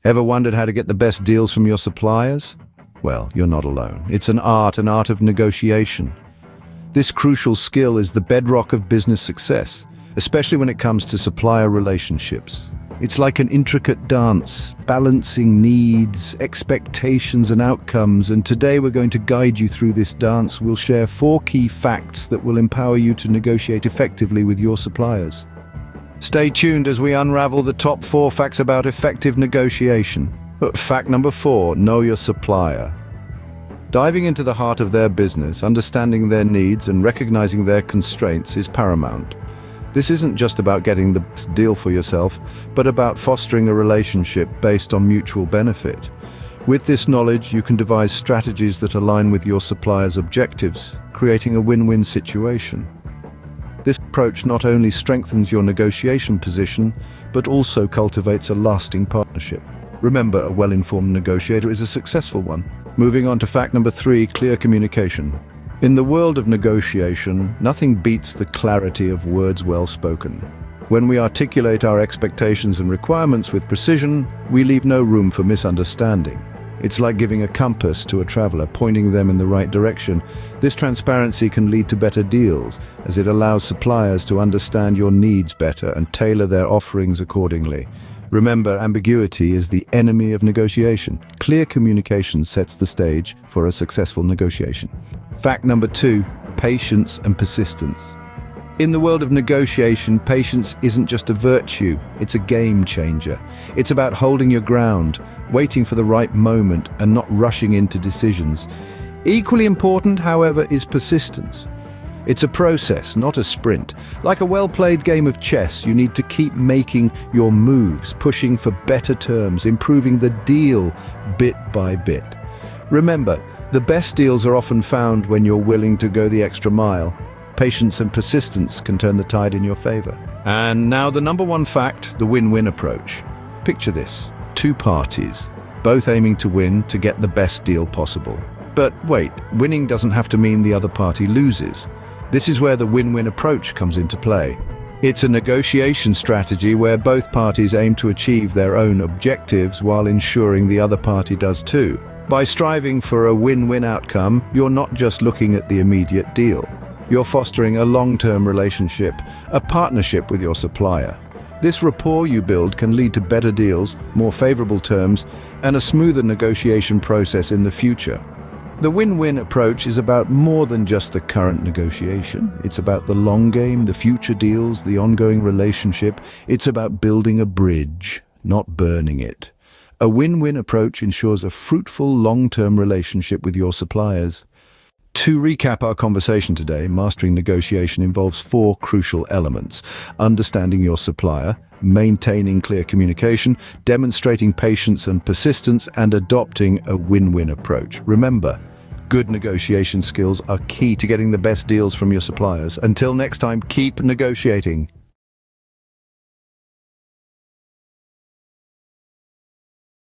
Ever wondered how to get the best deals from your suppliers? Well, you're not alone. It's an art of negotiation. This crucial skill is the bedrock of business success, especially when it comes to supplier relationships. It's like an intricate dance, balancing needs, expectations, and outcomes, and today we're going to guide you through this dance. We'll share 4 key facts that will empower you to negotiate effectively with your suppliers. Stay tuned as we unravel the top 4 facts about effective negotiation. Fact number 4, know your supplier. Diving into the heart of their business, understanding their needs and recognizing their constraints is paramount. This isn't just about getting the best deal for yourself, but about fostering a relationship based on mutual benefit. With this knowledge, you can devise strategies that align with your supplier's objectives, creating a win-win situation. This approach not only strengthens your negotiation position, but also cultivates a lasting partnership. Remember, a well-informed negotiator is a successful one. Moving on to fact number 3, clear communication. In the world of negotiation, nothing beats the clarity of words well spoken. When we articulate our expectations and requirements with precision, we leave no room for misunderstanding. It's like giving a compass to a traveler, pointing them in the right direction. This transparency can lead to better deals, as it allows suppliers to understand your needs better and tailor their offerings accordingly. Remember, ambiguity is the enemy of negotiation. Clear communication sets the stage for a successful negotiation. Fact number 2, patience and persistence. In the world of negotiation, patience isn't just a virtue, it's a game changer. It's about holding your ground, waiting for the right moment, and not rushing into decisions. Equally important, however, is persistence. It's a process, not a sprint. Like a well-played game of chess, you need to keep making your moves, pushing for better terms, improving the deal bit by bit. Remember, the best deals are often found when you're willing to go the extra mile. Patience and persistence can turn the tide in your favor. And now the number 1 fact, the win-win approach. Picture this, 2 parties, both aiming to win to get the best deal possible. But wait, winning doesn't have to mean the other party loses. This is where the win-win approach comes into play. It's a negotiation strategy where both parties aim to achieve their own objectives while ensuring the other party does too. By striving for a win-win outcome, you're not just looking at the immediate deal. You're fostering a long-term relationship, a partnership with your supplier. This rapport you build can lead to better deals, more favorable terms, and a smoother negotiation process in the future. The win-win approach is about more than just the current negotiation. It's about the long game, the future deals, the ongoing relationship. It's about building a bridge, not burning it. A win-win approach ensures a fruitful long-term relationship with your suppliers. To recap our conversation today, mastering negotiation involves 4 crucial elements: understanding your supplier, maintaining clear communication, demonstrating patience and persistence, and adopting a win-win approach. Remember, good negotiation skills are key to getting the best deals from your suppliers. Until next time, keep negotiating.